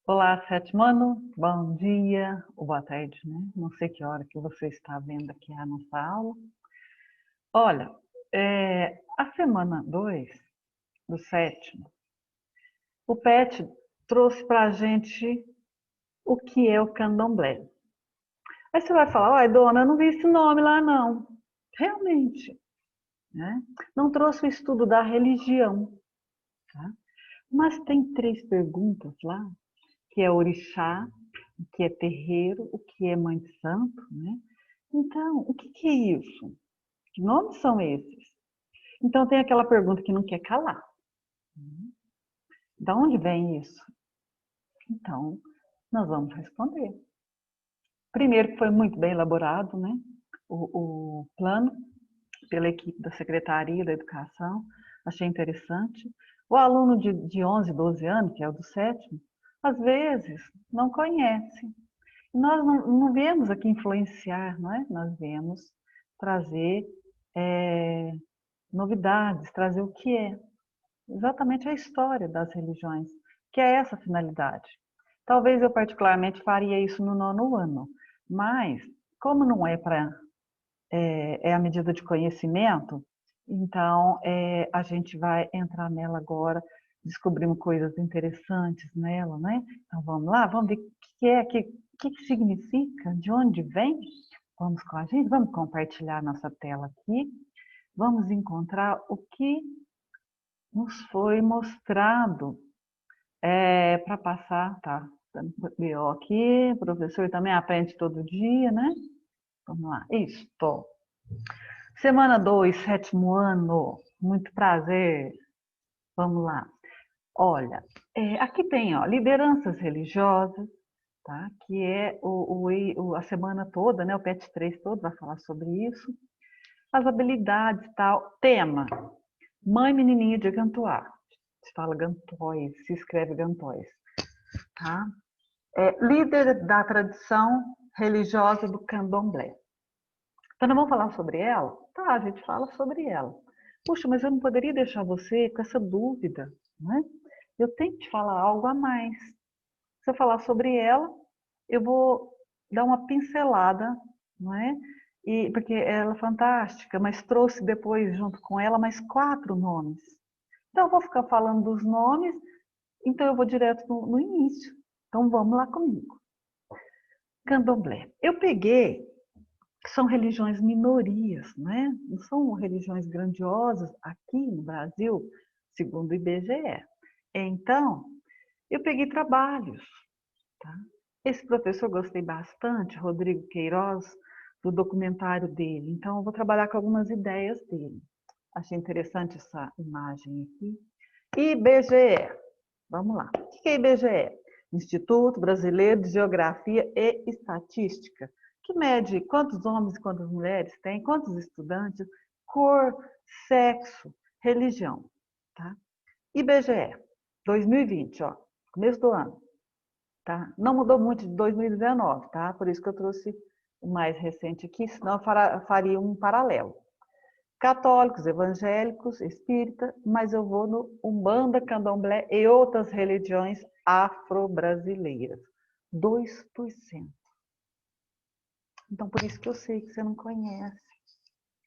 Olá, sétimo ano, bom dia ou boa tarde, né? Não sei que hora que você está vendo aqui a nossa aula. Olha, a semana 2 do sétimo, o PET trouxe para a gente o que é o candomblé. Aí você vai falar, uai, dona, eu não vi esse nome lá não. Realmente, né? Não trouxe o estudo da religião, tá? Mas tem 3 perguntas lá, que é orixá, o que é terreiro, o que é mãe de santo, né? Então, o que é isso? Que nomes são esses? Então, tem aquela pergunta que não quer calar. Da onde vem isso? Então, nós vamos responder. Primeiro, que foi muito bem elaborado, né? O plano pela equipe da Secretaria da Educação, achei interessante. O aluno de 11, 12 anos, que é o do sétimo, às vezes não conhece. Nós não viemos aqui influenciar, não é? Nós viemos trazer novidades, trazer o que é exatamente a história das religiões, que é essa a finalidade. Talvez eu particularmente faria isso no nono ano, mas como não é para é a medida de conhecimento, então a gente vai entrar nela agora, descobrimos coisas interessantes nela, né? Então vamos lá, vamos ver o que é, que significa, de onde vem. Vamos com a gente, vamos compartilhar nossa tela aqui, vamos encontrar o que nos foi mostrado para passar, tá? Eu aqui, o professor também aprende todo dia, né? Vamos lá, isto. Semana 2, sétimo ano, muito prazer. Vamos lá. Olha, aqui tem, ó, lideranças religiosas, tá? Que é a semana toda, né? O PET 3 todo vai falar sobre isso. As habilidades e tal. Tema, mãe menininha de Gantuá. Se fala Gantóis, se escreve Gantóis, tá? Líder da tradição religiosa do candomblé. Então, não vamos falar sobre ela? Tá, a gente fala sobre ela. Puxa, mas eu não poderia deixar você com essa dúvida, né? Eu tenho que te falar algo a mais. Se eu falar sobre ela, eu vou dar uma pincelada, não é? Porque ela é fantástica, mas trouxe depois, junto com ela, mais 4 nomes. Então, eu vou ficar falando dos nomes, então eu vou direto no início. Então, vamos lá comigo. Candomblé. Eu peguei que são religiões minorias, né? Não são religiões grandiosas aqui no Brasil, segundo o IBGE. Então, eu peguei trabalhos, tá? Esse professor eu gostei bastante, Rodrigo Queiroz, do documentário dele. Então, eu vou trabalhar com algumas ideias dele. Achei interessante essa imagem aqui. IBGE, vamos lá. O que é IBGE? Instituto Brasileiro de Geografia e Estatística, que mede quantos homens e quantas mulheres tem, quantos estudantes, cor, sexo, religião. Tá? IBGE, 2020, ó, começo do ano. Tá? Não mudou muito de 2019, tá? Por isso que eu trouxe o mais recente aqui, senão eu faria um paralelo. Católicos, evangélicos, espírita, mas eu vou no Umbanda, Candomblé e outras religiões afro-brasileiras. 2%. Então, por isso que eu sei que você não conhece,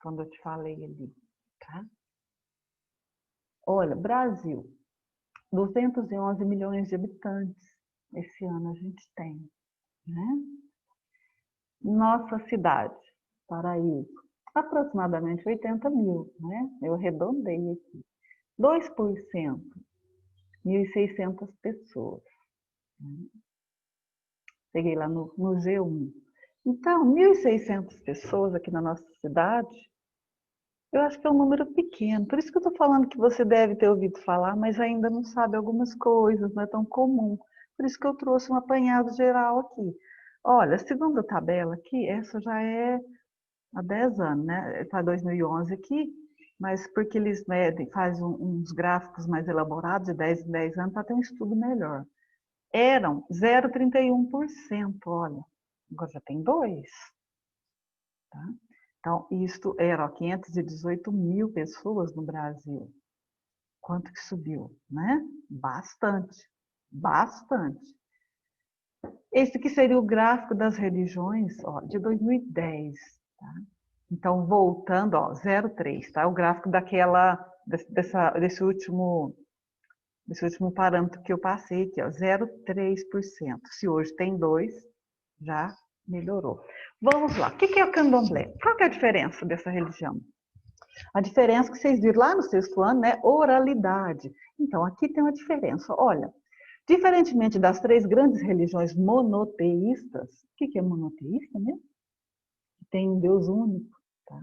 quando eu te falei ali, tá? Olha, Brasil, 211 milhões de habitantes. Esse ano a gente tem, né? Nossa cidade, Paraíso, aproximadamente 80 mil, né? Eu arredondei aqui. 2%, 1.600 pessoas. Peguei lá no G1. Então, 1.600 pessoas aqui na nossa cidade, eu acho que é um número pequeno. Por isso que eu estou falando que você deve ter ouvido falar, mas ainda não sabe algumas coisas, não é tão comum. Por isso que eu trouxe um apanhado geral aqui. Olha, a segunda tabela aqui, essa já é há 10 anos, né? Está 2011 aqui, mas porque eles medem, fazem uns gráficos mais elaborados, de 10 em 10 anos, para ter um estudo melhor. Eram 0,31%, olha, agora já tem 2%. Tá? Então, isto era 518 mil pessoas no Brasil. Quanto que subiu, né? Bastante, bastante. Esse aqui seria o gráfico das religiões, ó, de 2010, tá? Então, voltando, ó, 0,3, tá? O gráfico desse último parâmetro que eu passei aqui, ó, 0,3%. Se hoje tem 2, já melhorou. Vamos lá. O que é o candomblé? Qual que é a diferença dessa religião? A diferença que vocês viram lá no sexto ano, né? Oralidade. Então, aqui tem uma diferença. Olha, diferentemente das 3 grandes religiões monoteístas, o que é monoteísta mesmo? Tem um Deus único, tá?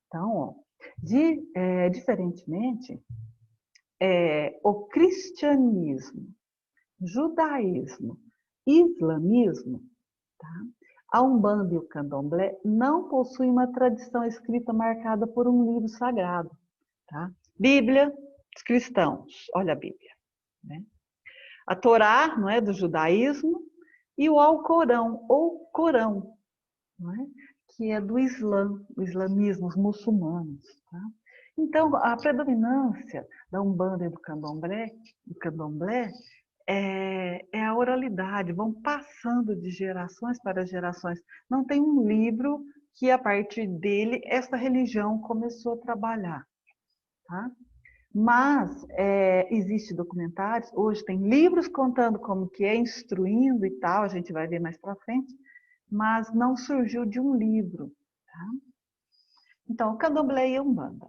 Então, ó, diferentemente, o cristianismo, judaísmo, islamismo, tá? A Umbanda e o Candomblé não possuem uma tradição escrita marcada por um livro sagrado, tá? Bíblia dos cristãos, olha a Bíblia, né? A Torá, não é, do judaísmo, e o Alcorão, ou Corão, não é? Que é do Islã, o islamismo, os muçulmanos, tá? Então, a predominância da Umbanda e do Candomblé é a oralidade, vão passando de gerações para gerações. Não tem um livro que, a partir dele, essa religião começou a trabalhar, tá? Mas existe documentários, hoje tem livros contando como que é, instruindo e tal, a gente vai ver mais para frente, mas não surgiu de um livro, tá? Então, o Candomblé e a Umbanda,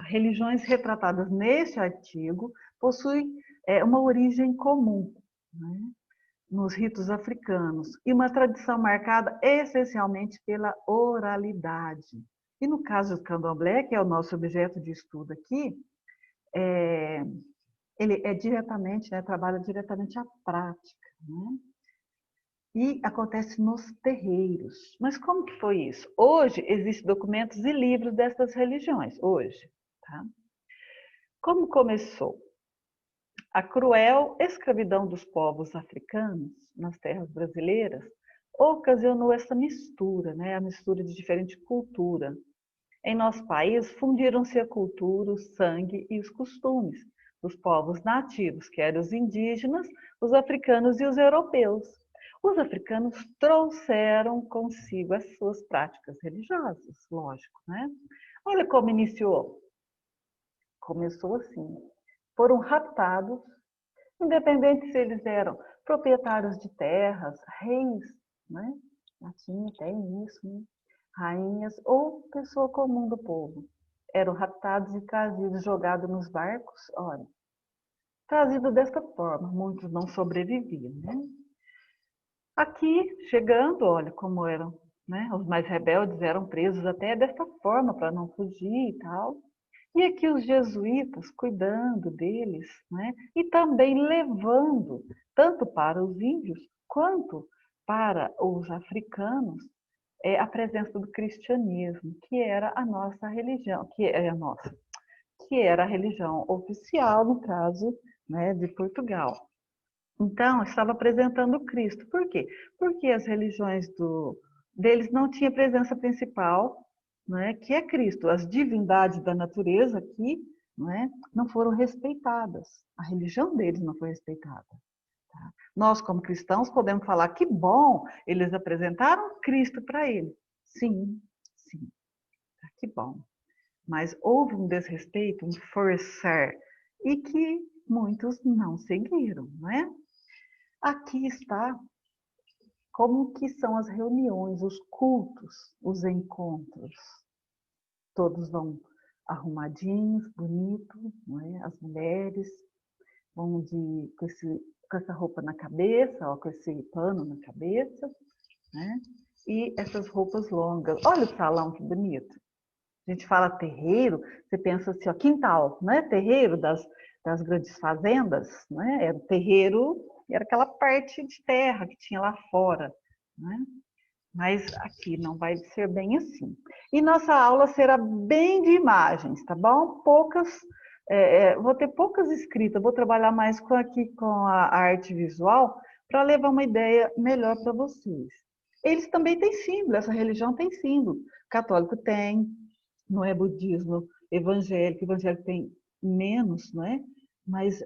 religiões retratadas neste artigo, possuem uma origem comum, né, nos ritos africanos e uma tradição marcada essencialmente pela oralidade. E no caso do Candomblé, que é o nosso objeto de estudo aqui, ele é diretamente, né, trabalha diretamente a prática, né? E acontece nos terreiros. Mas como que foi isso? Hoje existem documentos e livros dessas religiões, hoje, tá? Como começou? A cruel escravidão dos povos africanos nas terras brasileiras ocasionou essa mistura, né? A mistura de diferente cultura. Em nosso país, fundiram-se a cultura, o sangue e os costumes dos povos nativos, que eram os indígenas, os africanos e os europeus. Os africanos trouxeram consigo as suas práticas religiosas, lógico, né? Olha como iniciou. Começou assim. Foram raptados, independente se eles eram proprietários de terras, reis, né? Latim tem isso, né? Rainhas ou pessoa comum do povo. Eram raptados e trazidos, jogados nos barcos, olha, trazidos desta forma, muitos não sobreviviam, né? Aqui, chegando, olha como eram, né? Os mais rebeldes eram presos até dessa forma, para não fugir e tal. E aqui os jesuítas cuidando deles, né? E também levando, tanto para os índios quanto para os africanos, a presença do cristianismo, que era a nossa religião, que era a religião oficial, no caso, né, de Portugal. Então, estava apresentando Cristo. Por quê? Porque as religiões deles não tinham presença principal, né, que é Cristo. As divindades da natureza aqui, né, não foram respeitadas. A religião deles não foi respeitada. Tá? Nós, como cristãos, podemos falar que bom, eles apresentaram Cristo para ele. Sim, sim, tá, que bom. Mas houve um desrespeito, um forçar, e que muitos não seguiram, não é? Aqui está como que são as reuniões, os cultos, os encontros. Todos vão arrumadinhos, bonitos, não é? As mulheres vão com essa roupa na cabeça, ó, com esse pano na cabeça, né? E essas roupas longas. Olha o salão que bonito. A gente fala terreiro, você pensa assim, ó, quintal, né? Terreiro das grandes fazendas, né? Era o terreiro, era aquela parte de terra que tinha lá fora, né? Mas aqui não vai ser bem assim. E nossa aula será bem de imagens, tá bom? Vou ter poucas escritas, vou trabalhar mais aqui com a arte visual para levar uma ideia melhor para vocês. Eles também têm símbolo, essa religião tem símbolo. Católico tem, não é budismo, evangélico tem menos, não é? Mas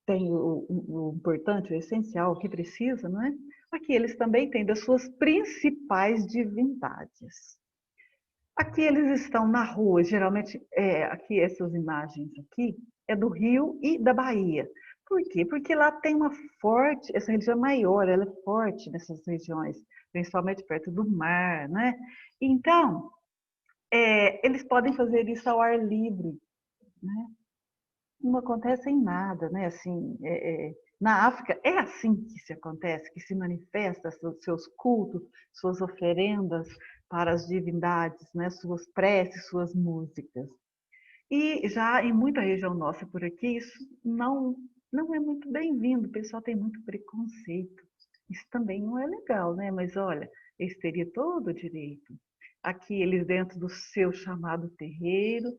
tem o importante, o essencial, o que precisa, não é? Aqui eles também têm das suas principais divindades. Aqui eles estão na rua, geralmente, aqui essas imagens aqui, é do Rio e da Bahia. Por quê? Porque lá tem uma forte, essa região maior, ela é forte nessas regiões, principalmente perto do mar, né? Então, eles podem fazer isso ao ar livre, né? Não acontece em nada, né? Assim, na África é assim que se acontece, que se manifesta seus cultos, suas oferendas para as divindades, né? Suas preces, suas músicas. E já em muita região nossa por aqui, isso não é muito bem-vindo, o pessoal tem muito preconceito. Isso também não é legal, né? Mas olha, eles teriam todo o direito. Aqui eles dentro do seu chamado terreiro,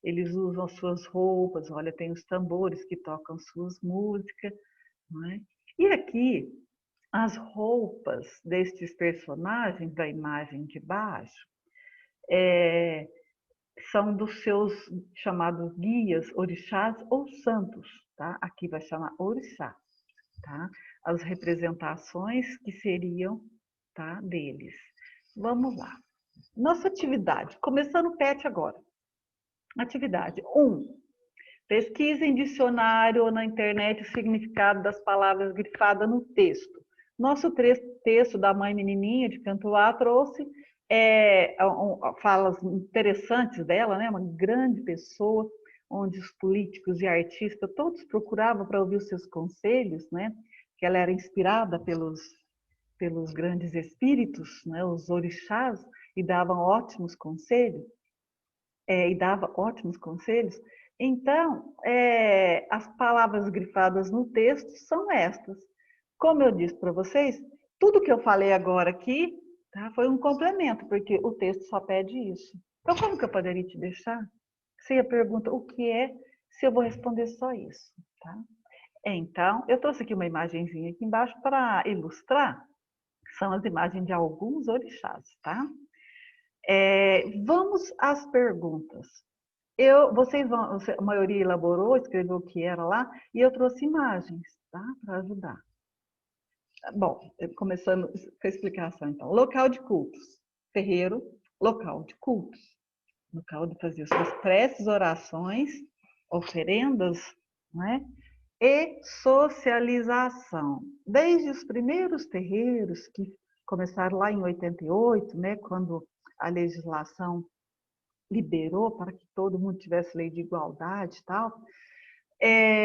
eles usam as suas roupas, olha, tem os tambores que tocam suas músicas, não é? E aqui, as roupas destes personagens da imagem de baixo, são dos seus chamados guias, orixás ou santos, tá? Aqui vai chamar orixá, tá? As representações que seriam, tá, deles. Vamos lá. Nossa atividade, começando o PET agora. Atividade 1. Pesquisa em dicionário ou na internet o significado das palavras grifadas no texto. Nosso texto da mãe menininha de Cantuá trouxe falas interessantes dela, né? Uma grande pessoa, onde os políticos e artistas todos procuravam para ouvir os seus conselhos, né? Que ela era inspirada pelos grandes espíritos, né? Os orixás, e davam ótimos conselhos. E dava ótimos conselhos. Então, as palavras grifadas no texto são estas. Como eu disse para vocês, tudo que eu falei agora aqui, tá, foi um complemento, porque o texto só pede isso. Então, como que eu poderia te deixar? Você pergunta o que é, se eu vou responder só isso. Tá? Então, eu trouxe aqui uma imagenzinha aqui embaixo para ilustrar. São as imagens de alguns orixás, tá? Vamos às perguntas. A maioria elaborou, escreveu o que era lá, e eu trouxe imagens, tá? Para ajudar. Bom, começando com a explicação, então. Local de cultos. Terreiro, local de cultos. Local de fazer suas preces, orações, oferendas, né? E socialização. Desde os primeiros terreiros, que começaram lá em 88, né? Quando a legislação liberou para que todo mundo tivesse lei de igualdade e tal.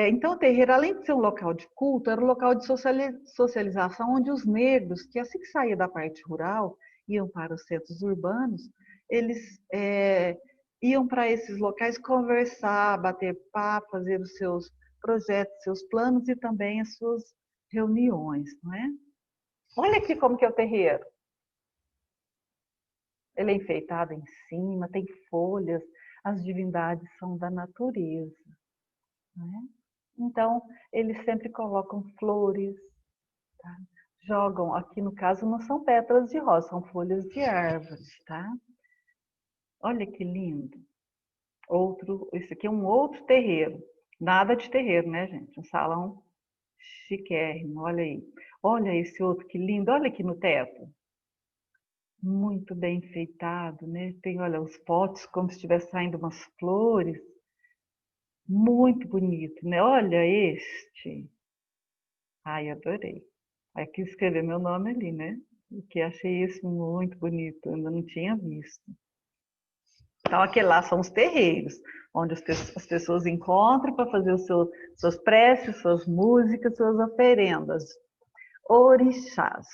Então, o terreiro, além de ser um local de culto, era um local de socialização, onde os negros, que assim que saíam da parte rural, iam para os centros urbanos, eles iam para esses locais conversar, bater papo, fazer os seus projetos, seus planos e também as suas reuniões, não é? Olha aqui como que é o terreiro. Ele é enfeitado em cima, tem folhas, as divindades são da natureza. Né? Então, eles sempre colocam flores, tá? Jogam, aqui no caso não são pétalas de rosa, são folhas de árvores, tá? Olha que lindo. Esse aqui é um outro terreiro. Nada de terreiro, né, gente? Um salão chiquérrimo, olha aí. Olha esse outro, que lindo. Olha aqui no teto. Muito bem enfeitado, né? Tem, olha, os potes como se estivesse saindo umas flores. Muito bonito, né? Olha este. Ai, adorei. Aqui escrever meu nome ali, né? Porque achei isso muito bonito, ainda não tinha visto. Então, aquele lá são os terreiros, onde as pessoas encontram para fazer suas preces, suas músicas, suas oferendas. Orixás.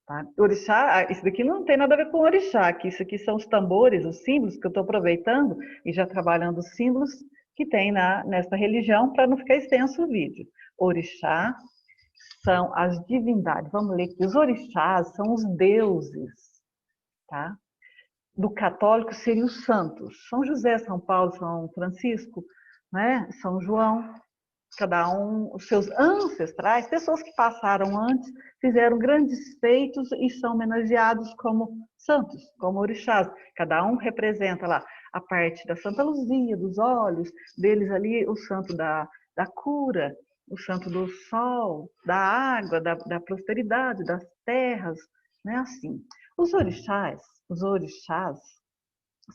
Tá? Orixá, isso daqui não tem nada a ver com orixá, que isso aqui são os tambores, os símbolos que eu estou aproveitando e já trabalhando os símbolos que tem nesta religião para não ficar extenso o vídeo. Orixá são as divindades. Vamos ler que os orixás são os deuses, tá? Do católico seriam os santos. São José, São Paulo, São Francisco, né? São João, cada um, os seus ancestrais, pessoas que passaram antes, fizeram grandes feitos e são homenageados como santos, como orixás. Cada um representa lá a parte da Santa Luzia, dos olhos, deles ali o santo da cura, o santo do sol, da água, da prosperidade, das terras, né? Assim. Os orixás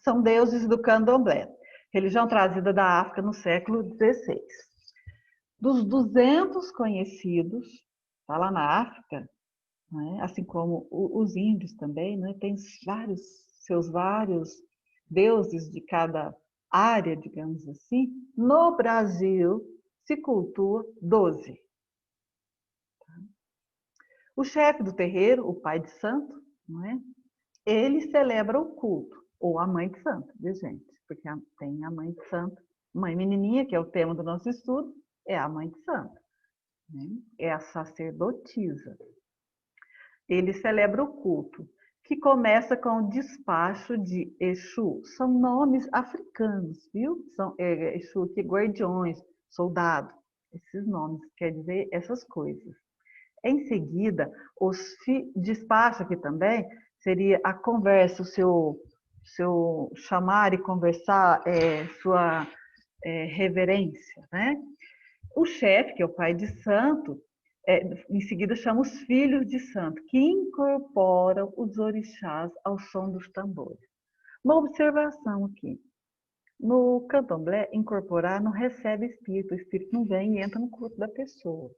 são deuses do candomblé, religião trazida da África no século XVI. Dos 200 conhecidos, tá lá na África, né? Assim como os índios também, né? Tem seus vários deuses de cada área, digamos assim. No Brasil se cultua 12. O chefe do terreiro, o pai de santo, não é? Ele celebra o culto, ou a mãe de santo, viu, gente? Porque tem a mãe de santo, mãe menininha, que é o tema do nosso estudo, é a mãe de santo, né? É a sacerdotisa. Ele celebra o culto, que começa com o despacho de Exu. São nomes africanos, viu? São Exu, que guardiões, soldado. Esses nomes quer dizer essas coisas. Em seguida, despacho aqui também seria a conversa, o seu chamar e conversar, sua reverência, né? O chefe, que é o pai de santo, em seguida chama os filhos de santo, que incorporam os orixás ao som dos tambores. Uma observação aqui. No candomblé, incorporar não recebe espírito, o espírito não vem e entra no corpo da pessoa.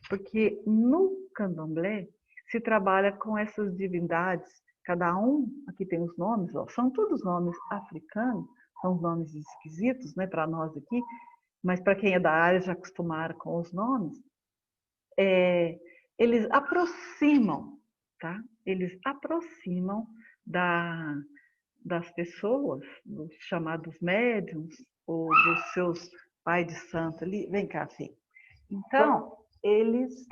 Porque no candomblé se trabalha com essas divindades, cada um, aqui tem os nomes, ó, são todos nomes africanos, são os nomes esquisitos, né, para nós aqui, mas para quem é da área já acostumaram com os nomes, eles aproximam, tá? Eles aproximam das pessoas, dos chamados médiums, ou dos seus pais de santo ali. Vem cá, filho. Então, eles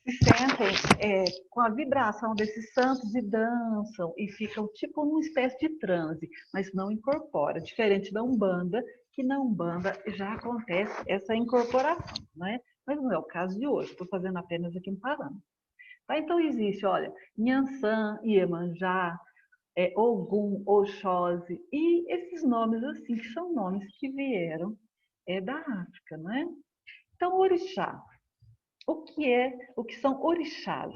se sentem com a vibração desses santos e dançam e ficam tipo numa espécie de transe, mas não incorpora, diferente da Umbanda, que na Umbanda já acontece essa incorporação, né? Mas não é o caso de hoje, estou fazendo apenas aqui um parâmetro. Tá? Então existe, olha, Nhançã, Iemanjá, Ogum, Oxóssi, e esses nomes assim, que são nomes que vieram da África, né? Então, orixá. O que são orixás?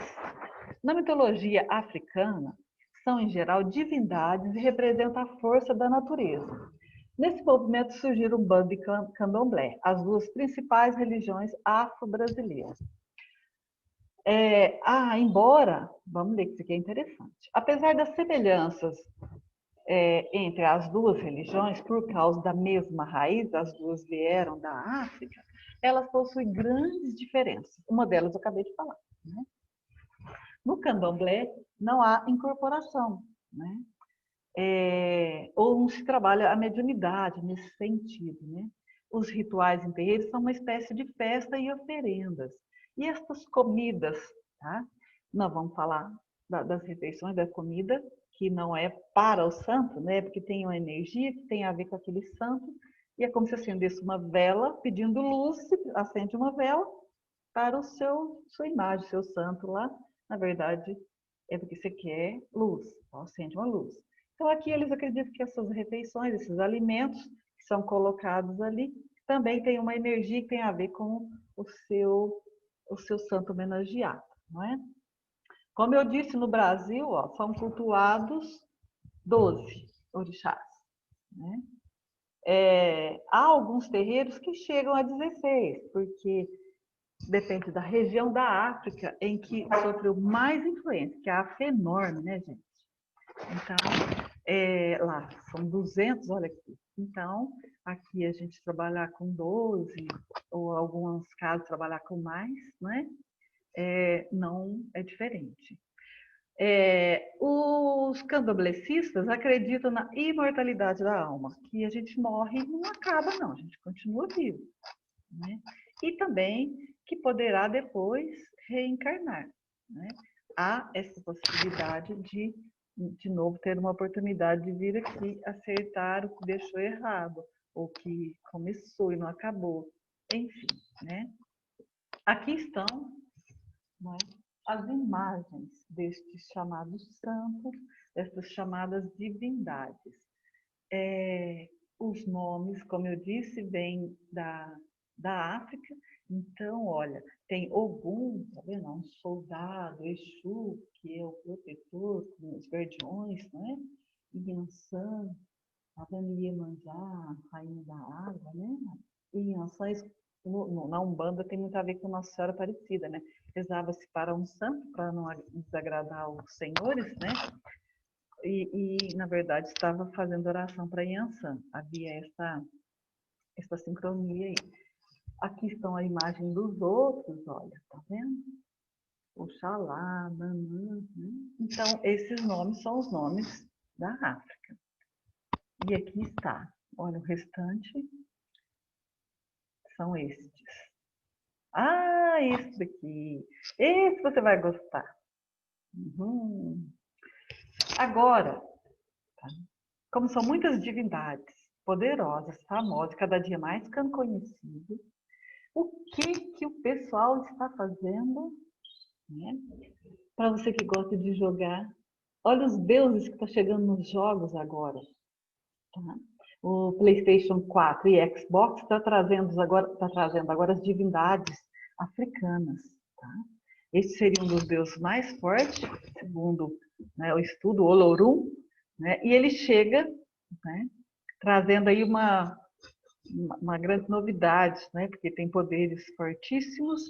Na mitologia africana, são em geral divindades e representam a força da natureza. Nesse movimento surgiram o Bando e Candomblé, as duas principais religiões afro-brasileiras. Embora, vamos ler que isso aqui é interessante, apesar das semelhanças entre as duas religiões, por causa da mesma raiz, as duas vieram da África, elas possuem grandes diferenças. Uma delas eu acabei de falar, né? No candomblé não há incorporação, né? Ou não se trabalha a mediunidade nesse sentido, né? Os rituais em terreiros são uma espécie de festa e oferendas. E estas comidas, tá? Nós vamos falar das refeições, da comida, que não é para o santo, né? Porque tem uma energia que tem a ver com aquele santo, e é como se acendesse uma vela pedindo luz, acende uma vela para sua imagem, seu santo lá. Na verdade, é porque você quer luz, então acende uma luz. Então aqui eles acreditam que essas refeições, esses alimentos que são colocados ali, também tem uma energia que tem a ver com o seu santo homenageado, não é? Como eu disse, no Brasil, ó, são cultuados 12 orixás, né? Há alguns terreiros que chegam a 16, porque depende da região da África em que sofreu mais influência, que é a África enorme, né, gente? Então, lá são 200, olha aqui. Então, aqui a gente trabalhar com 12, ou alguns casos trabalhar com mais, né? Não é diferente. Os candomblecistas acreditam na imortalidade da alma, que a gente morre e não acaba, não, a gente continua vivo, né? E também que poderá depois reencarnar, né? Há essa possibilidade de novo, ter uma oportunidade de vir aqui acertar o que deixou errado, ou que começou e não acabou, enfim, né? Aqui estão, né, as imagens destes chamados santos, dessas chamadas divindades. os nomes, como eu disse, vêm da África. Então, olha, tem Ogum, tá vendo? Um soldado, Exu, que é o protetor, com os guardiões, né? Yansan, tá vendo? Iemanjá, rainha da água, né? E Yansan, na Umbanda, tem muito a ver com Nossa Senhora Aparecida, né? Rezava-se para um santo, para não desagradar os senhores, né? Na verdade, estava fazendo oração para Yansan. Havia essa sincronia aí. Aqui estão a imagem dos outros, olha, tá vendo? Oxalá, Nanã, né? Então, esses nomes são os nomes da África. E aqui está, olha, o restante são estes. Ah, isso daqui. Esse você vai gostar. Uhum. Agora, tá? Como são muitas divindades poderosas, famosas, cada dia mais ficando conhecidas, o que o pessoal está fazendo, né? Para você que gosta de jogar, olha os deuses que estão chegando nos jogos agora. Tá? O PlayStation 4 e Xbox está trazendo agora as divindades africanas. Tá? Este seria um dos deuses mais fortes, segundo, né, o estudo Olorum, né? E ele chega, né, trazendo aí uma grande novidade, né? Porque tem poderes fortíssimos,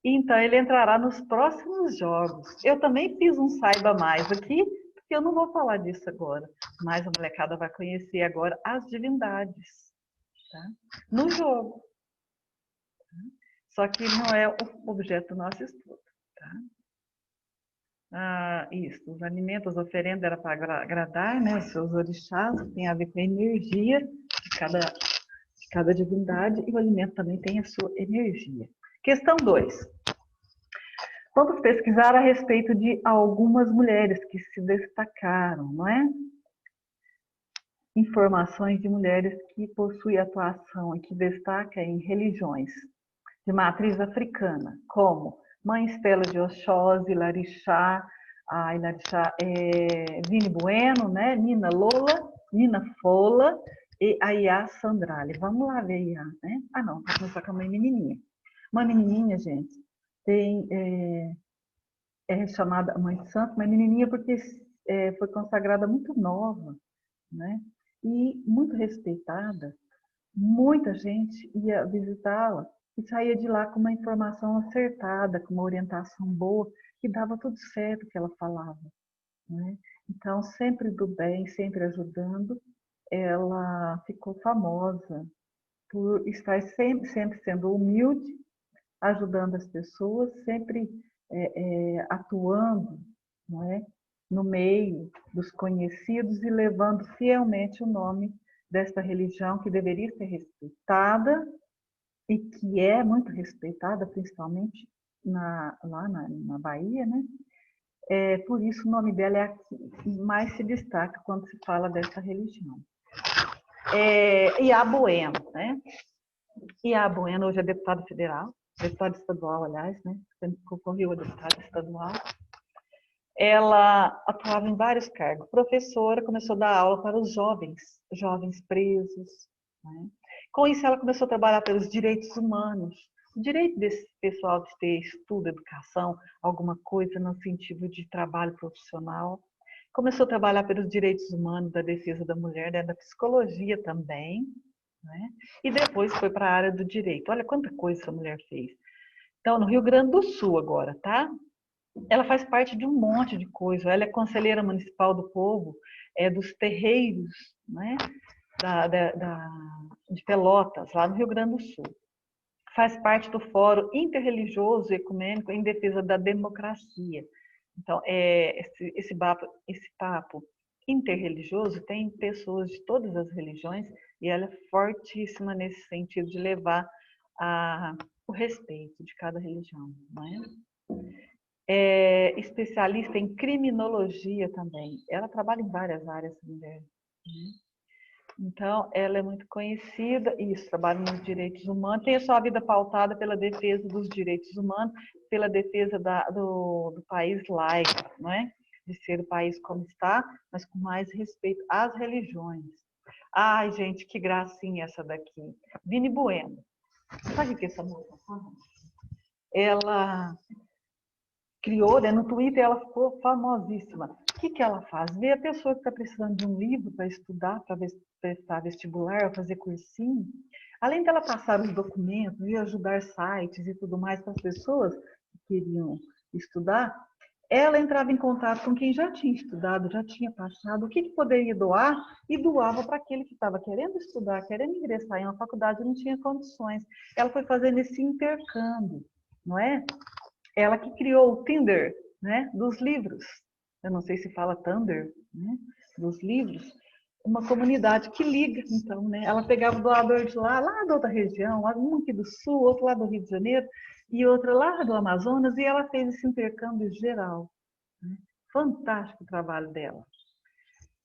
e então ele entrará nos próximos jogos. Eu também fiz um Saiba Mais aqui, porque eu não vou falar disso agora, mas a molecada vai conhecer agora as divindades, tá? No jogo. Só que não é o objeto do nosso estudo, tá? Isso, os alimentos, as oferendas era para agradar, né, os seus orixás, tem a ver com a energia de cada divindade, e o alimento também tem a sua energia. Questão 2. Vamos pesquisar a respeito de algumas mulheres que se destacaram, não é? Informações de mulheres que possuem atuação e que destacam em religiões de matriz africana, como Mãe Estela de Oxóssi, Larixá, Vini Bueno, né? Nina Lola, Nina Fola e a Iá Sandrali. Vamos lá ver a Iá, né? Não, vou começar com uma menininha. Uma menininha, gente, é chamada Mãe de Santo, uma menininha porque foi consagrada muito nova, né? E muito respeitada. Muita gente ia visitá-la e saía de lá com uma informação acertada, com uma orientação boa, que dava tudo certo o que ela falava, né? Então, sempre do bem, sempre ajudando, ela ficou famosa por estar sempre sendo humilde, ajudando as pessoas, sempre atuando, não é? No meio dos conhecidos e levando fielmente o nome desta religião que deveria ser respeitada e que é muito respeitada, principalmente lá na Bahia, né? Por isso o nome dela é a que mais se destaca quando se fala dessa religião. Iá Bueno, né? Iá Bueno hoje é deputada federal, deputada estadual, aliás, né? Concorreu a deputada estadual. Ela atuava em vários cargos. Professora, começou a dar aula para os jovens presos, né? Com isso, ela começou a trabalhar pelos direitos humanos. O direito desse pessoal de ter estudo, educação, alguma coisa no sentido de trabalho profissional. Começou a trabalhar pelos direitos humanos, da defesa da mulher, da psicologia também, né? E depois foi para a área do direito. Olha quanta coisa essa mulher fez. Então, no Rio Grande do Sul agora, tá? Ela faz parte de um monte de coisa. Ela é conselheira municipal do povo, dos terreiros, né? De Pelotas, lá no Rio Grande do Sul. Faz parte do Fórum Interreligioso e Ecumênico em Defesa da Democracia. Então, esse papo interreligioso tem pessoas de todas as religiões e ela é fortíssima nesse sentido de levar o respeito de cada religião, não é? Especialista em criminologia também. Ela trabalha em várias áreas, mulher. Então, ela é muito conhecida, isso, trabalha nos direitos humanos, tem a sua vida pautada pela defesa dos direitos humanos, pela defesa do país laico, não é? De ser o país como está, mas com mais respeito às religiões. Ai, gente, que gracinha essa daqui. Vini Bueno. Sabe o que essa moça faz? Ela criou, né, no Twitter, ela ficou famosíssima. O que que ela faz? Vê a pessoa que está precisando de um livro para estudar, para prestar vestibular, fazer cursinho. Além dela passar os documentos e ajudar sites e tudo mais para as pessoas que queriam estudar, ela entrava em contato com quem já tinha estudado, já tinha passado, o que, que poderia doar e doava para aquele que estava querendo estudar, querendo ingressar em uma faculdade e não tinha condições. Ela foi fazendo esse intercâmbio, não é? Ela que criou o Tinder, né, dos livros. Eu não sei se fala Thunder, né, dos livros. Uma comunidade que liga, então, né? Ela pegava o doador de lá da outra região, um aqui do Sul, outro lá do Rio de Janeiro, e outra lá do Amazonas, e ela fez esse intercâmbio geral. Né? Fantástico o trabalho dela.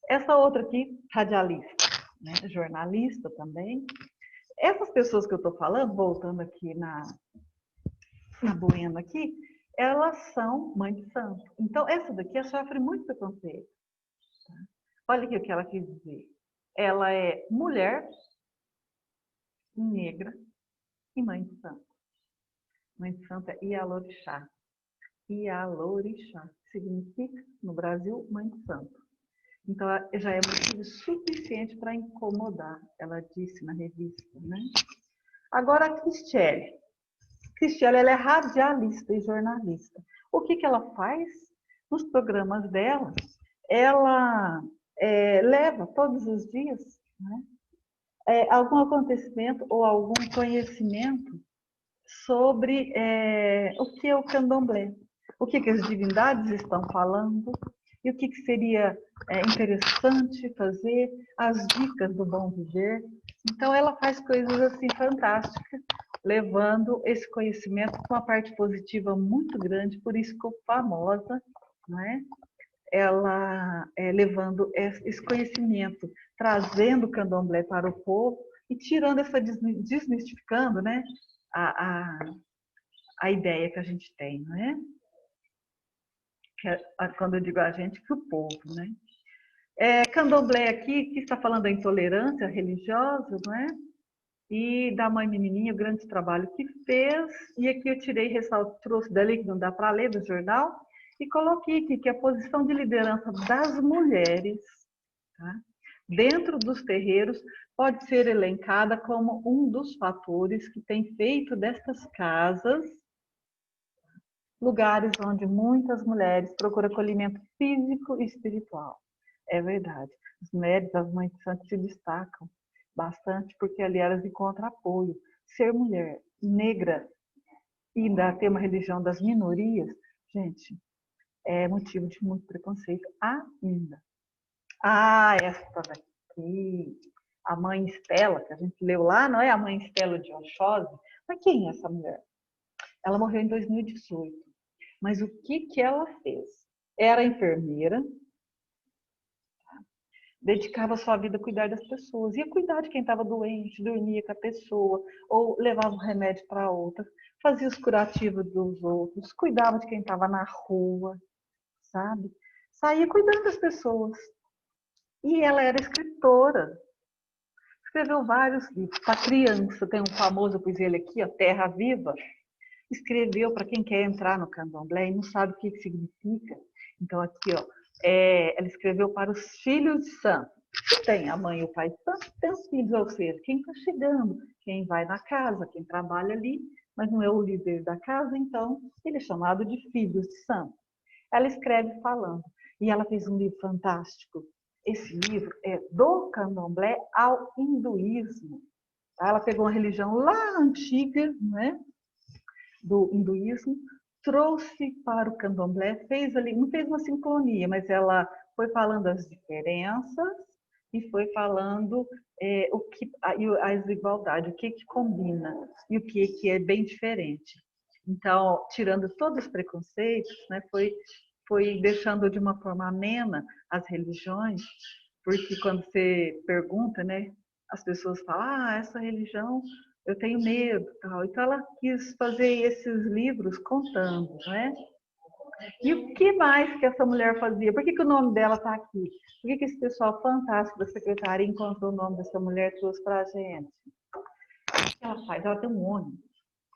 Essa outra aqui, radialista, né? Jornalista também. Essas pessoas que eu estou falando, voltando aqui na Bueno aqui, elas são mãe de santo. Então, essa daqui sofre muito preconceito. Olha aqui o que ela quis dizer. Ela é mulher, negra e mãe de santo. Mãe de santo é Ialorixá. Ialorixá significa, no Brasil, mãe de santo. Então, já é motivo suficiente para incomodar, ela disse na revista, né? Agora, a Cristiele. Cristiele, ela é radialista e jornalista. O que que ela faz? Nos programas dela, ela leva todos os dias, né, algum acontecimento ou algum conhecimento sobre o que é o candomblé, o que que as divindades estão falando e o que que seria interessante fazer, as dicas do bom viver. Então, ela faz coisas assim fantásticas, levando esse conhecimento com uma parte positiva muito grande, por isso ficou famosa, não é? Ela levando esse conhecimento, trazendo o candomblé para o povo e tirando essa, desmistificando, né, a, a ideia que a gente tem, não é? Que quando eu digo a gente, que o povo, né? Candomblé aqui, que está falando da intolerância religiosa, não é? E da mãe menininha, o grande trabalho que fez. E aqui eu tirei, trouxe dali, que não dá para ler, do jornal, e coloquei aqui que a posição de liderança das mulheres, tá, dentro dos terreiros pode ser elencada como um dos fatores que tem feito destas casas lugares onde muitas mulheres procuram acolhimento físico e espiritual. É verdade. As mulheres, as mães de santo se destacam bastante porque ali elas encontram apoio. Ser mulher negra e ainda ter uma religião das minorias, gente, é motivo de muito preconceito ainda. Ah, essa daqui, a mãe Estela, que a gente leu lá, não é a mãe Estela de Oxóssi? Mas quem é essa mulher? Ela morreu em 2018. Mas o que que ela fez? Era enfermeira, dedicava sua vida a cuidar das pessoas, ia cuidar de quem estava doente, dormia com a pessoa, ou levava o remédio para outra, fazia os curativos dos outros, cuidava de quem estava na rua, sabe? Saía cuidando das pessoas. E ela era escritora, escreveu vários livros. Para criança, tem um famoso, pus ele aqui, ó, Terra Viva, escreveu para quem quer entrar no candomblé e não sabe o que significa. Então, aqui, ó, ela escreveu para os filhos de santo. Tem a mãe e o pai de santo, tem os filhos, ou seja, quem está chegando, quem vai na casa, quem trabalha ali, mas não é o líder da casa, então ele é chamado de filhos de santo. Ela escreve falando. E ela fez um livro fantástico. Esse livro é do candomblé ao hinduísmo. Ela pegou uma religião lá antiga, né, do hinduísmo, trouxe para o candomblé, fez ali, não fez uma sincronia, mas ela foi falando as diferenças e foi falando o que, a desigualdade, o que que combina e o que é bem diferente. Então, tirando todos os preconceitos, né, foi deixando de uma forma amena as religiões, porque quando você pergunta, né, as pessoas falam, essa religião eu tenho medo, tal. Então ela quis fazer esses livros contando, né, E o que mais que essa mulher fazia? Por que, que o nome dela está aqui? Por que, que esse pessoal fantástico da secretaria encontrou o nome dessa mulher e trouxe para a gente? O que ela faz? Ela tem um ônibus.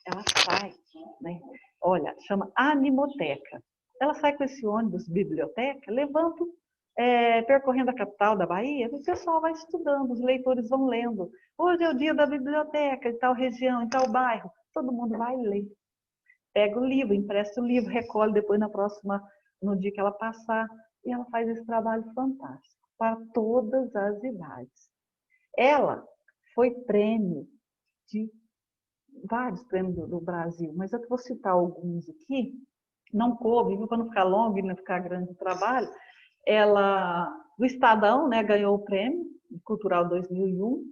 Ela sai, né? Olha, chama Animoteca. Ela sai com esse ônibus biblioteca, levando, percorrendo a capital da Bahia, e o pessoal vai estudando, os leitores vão lendo. Hoje é o dia da biblioteca, em tal região, em tal bairro. Todo mundo vai ler. Pega o livro, empresta o livro, recolhe depois no dia que ela passar. E ela faz esse trabalho fantástico, para todas as idades. Ela foi prêmio de vários prêmios do Brasil, mas eu vou citar alguns aqui, não coube, para não ficar longo e não ficar grande o trabalho. Ela, do Estadão, né, ganhou o prêmio Cultural 2001,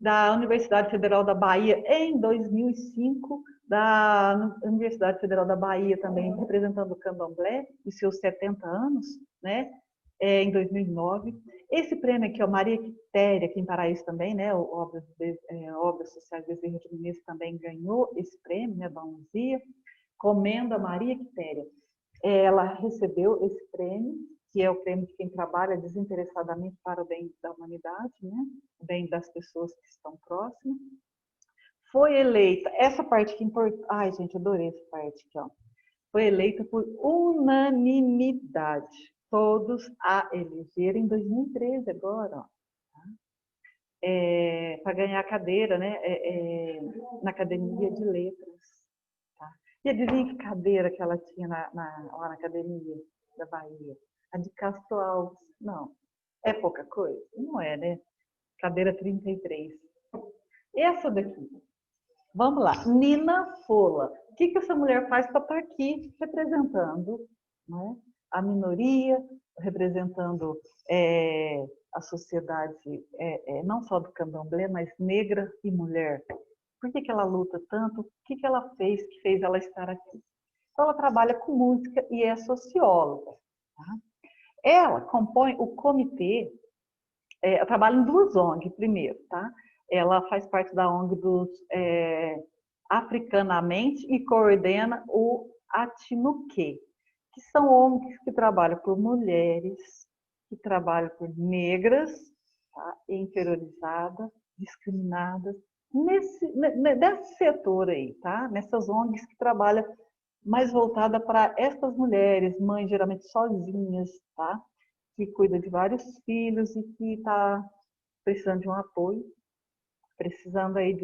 da Universidade Federal da Bahia em 2005, da Universidade Federal da Bahia também representando o Candomblé, os seus 70 anos, né, em 2009. Esse prêmio aqui, ó, Maria Quitéria, aqui em Paraíso também, né, Obras Sociais do Desejo de Minas também ganhou esse prêmio, né, da UNZIA, Comenda Maria Quitéria. Ela recebeu esse prêmio, que é o prêmio de quem trabalha desinteressadamente para o bem da humanidade, né, o bem das pessoas que estão próximas. Foi eleita, essa parte que importa, ai gente, adorei essa parte aqui, ó. Foi eleita por unanimidade, todos a elegeram em 2013 agora, ó, para ganhar a cadeira, né, na Academia de Letras. Tá? E adivinha que cadeira que ela tinha lá na Academia da Bahia? A de Castro Alves. Não, é pouca coisa? Não é, né? Cadeira 33. Essa daqui, vamos lá, Nina Fola. O que essa mulher faz para estar aqui representando, né, a minoria, representando a sociedade, não só do candomblé, mas negra e mulher? Por que ela luta tanto? O que ela fez que fez ela estar aqui? Então, ela trabalha com música e é socióloga. Tá? Ela compõe o comitê, ela trabalha em duas ONG primeiro, tá? Ela faz parte da ONG dos Africanamente e coordena o Atinuque, que são ONGs que trabalham por mulheres, que trabalham por negras, tá? Inferiorizadas, discriminadas, nesse setor aí, tá? Nessas ONGs que trabalham mais voltada para essas mulheres, mães geralmente sozinhas, tá? Que cuida de vários filhos e que está precisando de um apoio, precisando aí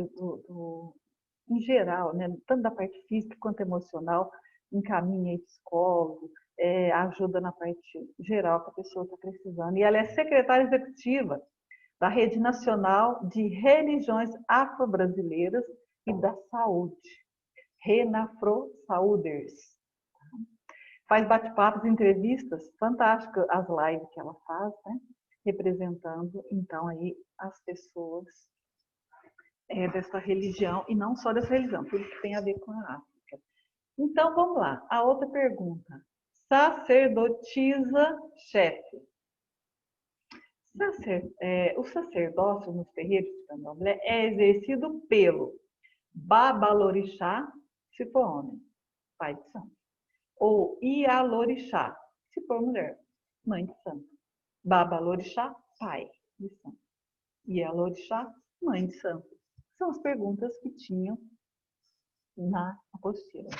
em geral, né? Tanto da parte física quanto emocional, encaminha aí psicólogo, ajuda na parte geral que a pessoa está precisando. E ela é secretária executiva da Rede Nacional de Religiões Afro-Brasileiras e da Saúde, Renafro Saúders. Faz bate-papos, entrevistas, fantásticas as lives que ela faz, né? Representando, então, aí as pessoas dessa religião, e não só dessa religião, tudo que tem a ver com a África. Então, vamos lá. A outra pergunta. Sacerdotisa-chefe. O sacerdócio nos terreiros de candomblé é exercido pelo babalorixá, se for homem, pai de santo, ou ialorixá, se for mulher, mãe de santo. Babalorixá, pai de santo. Ialorixá, mãe de santo. São as perguntas que tinham na apostila.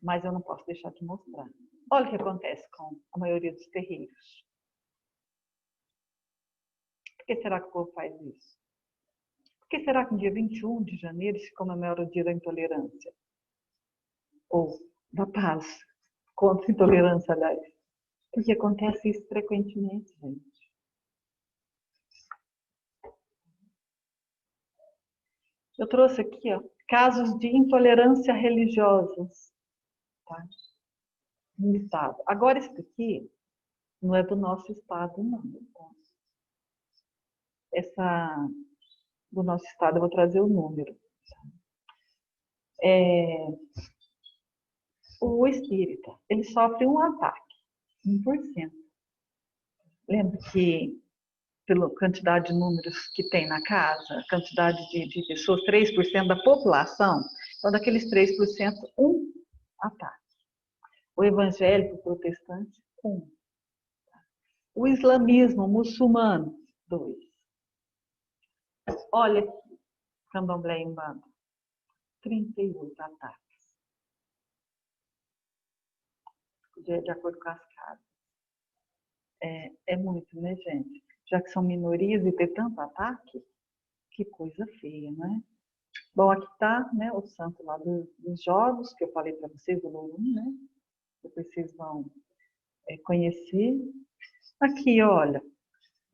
Mas eu não posso deixar de mostrar. Olha o que acontece com a maioria dos terreiros. Por que será que o povo faz isso? Por que será que no dia 21 de janeiro se comemora o dia da intolerância? Ou da paz contra a intolerância, aliás. Porque acontece isso frequentemente, gente. Eu trouxe aqui, ó, casos de intolerância religiosas, tá? No estado. Agora, isso aqui não é do nosso estado, não. Do nosso estado, eu vou trazer o número. O espírita, ele sofre um ataque, 1%. Lembra que, pela quantidade de números que tem na casa, a quantidade de pessoas, 3% da população, então daqueles 3%, um ataque. O evangélico, o protestante, 1. O islamismo, o muçulmano, 2. Olha aqui, candomblé em banda, 38 ataques, de acordo com as casas. É muito, né, gente? Já que são minorias e ter tanto ataque, que coisa feia, né? Bom, aqui está, né, o santo lá dos jogos, que eu falei para vocês, do Lorum, né? Depois vocês vão conhecer. Aqui, olha,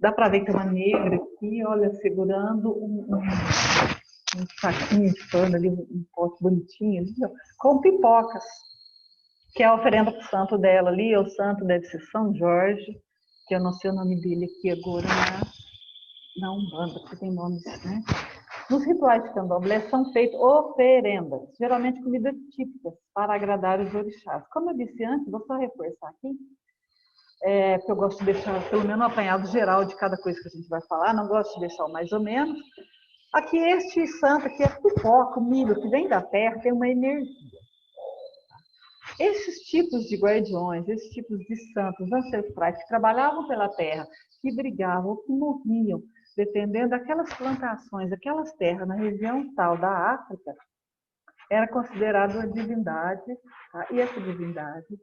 dá para ver que tem uma negra aqui, olha, segurando um saquinho de pano ali, um pote bonitinho ali, ó, com pipocas, que é a oferenda para o santo dela ali. O santo deve ser São Jorge, que eu não sei o nome dele aqui agora na Umbanda, porque tem nomes, né? Nos rituais de candomblé são feitas oferendas, geralmente comidas típicas, para agradar os orixás. Como eu disse antes, vou só reforçar aqui, porque eu gosto de deixar pelo menos um apanhado geral de cada coisa que a gente vai falar, não gosto de deixar o mais ou menos. Aqui, este santo aqui é pipoca, o milho que vem da terra, tem uma energia. Esses tipos de guardiões, esses tipos de santos ancestrais que trabalhavam pela terra, que brigavam, que morriam, dependendo daquelas plantações, aquelas terras na região tal da África, era considerado uma divindade, tá? E essa divindade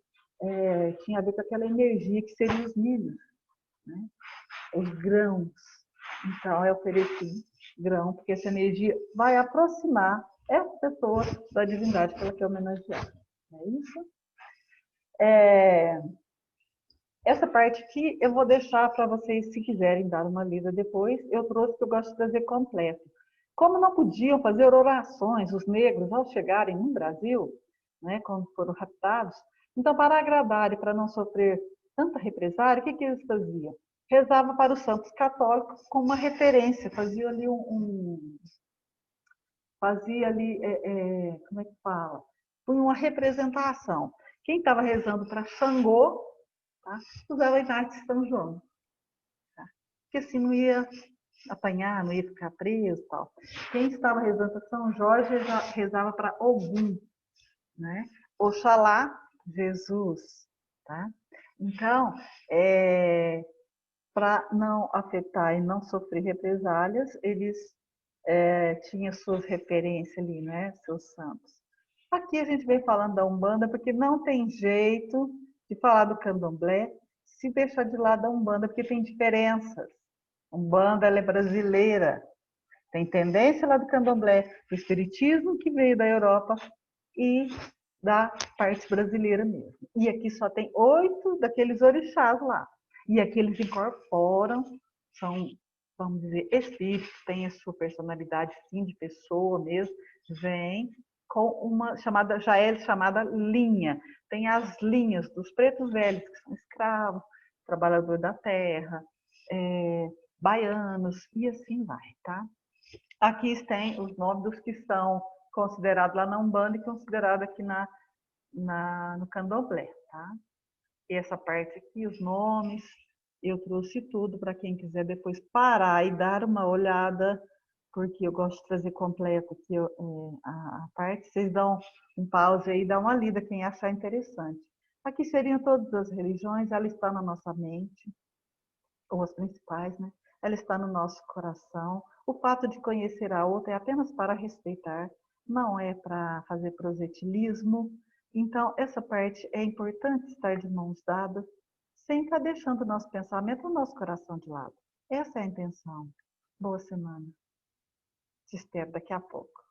tinha a ver com aquela energia que seriam os milhos, né? Os grãos. Então, é oferecido grão, porque essa energia vai aproximar essa pessoa da divindade que ela quer homenagear. Não é isso? Essa parte aqui eu vou deixar para vocês, se quiserem dar uma lida depois. Eu trouxe que eu gosto de trazer completo. Como não podiam fazer orações os negros ao chegarem no Brasil, né, quando foram raptados, então, para agradar e para não sofrer tanta represária, o que eles faziam? Rezava para os santos católicos com uma referência, fazia ali como é que fala? Uma representação. Quem estava rezando para Xangô, tá? Usava a imagem de São João, tá? Porque assim não ia apanhar, não ia ficar preso, tal. Quem estava rezando para São Jorge rezava para Ogum, né? Oxalá, Jesus, tá? Então, para não afetar e não sofrer represálias, eles tinham suas referências ali, né? Seus santos. Aqui a gente vem falando da Umbanda porque não tem jeito de falar do Candomblé se deixar de lado a Umbanda, porque tem diferenças. Umbanda, ela é brasileira, tem tendência lá do Candomblé, do espiritismo que veio da Europa e da parte brasileira mesmo. E aqui só tem 8 daqueles orixás lá. E aqui eles incorporam, são, vamos dizer, espíritos, têm a sua personalidade, sim, de pessoa mesmo, vem com uma chamada, já é chamada linha. Tem as linhas dos pretos velhos, que são escravos, trabalhador da terra, baianos, e assim vai, tá? Aqui tem os nomes dos que são considerados lá na Umbanda e considerados aqui no Candomblé, tá? E essa parte aqui, os nomes, eu trouxe tudo para quem quiser depois parar e dar uma olhada, porque eu gosto de trazer completo aqui a parte. Vocês dão um pause aí, dá uma lida, quem achar interessante. Aqui seriam todas as religiões, ela está na nossa mente, ou as principais, né? Ela está no nosso coração. O fato de conhecer a outra é apenas para respeitar, não é para fazer proselitismo. Então, essa parte é importante estar de mãos dadas, sem estar deixando o nosso pensamento, o nosso coração de lado. Essa é a intenção. Boa semana. Te espero daqui a pouco.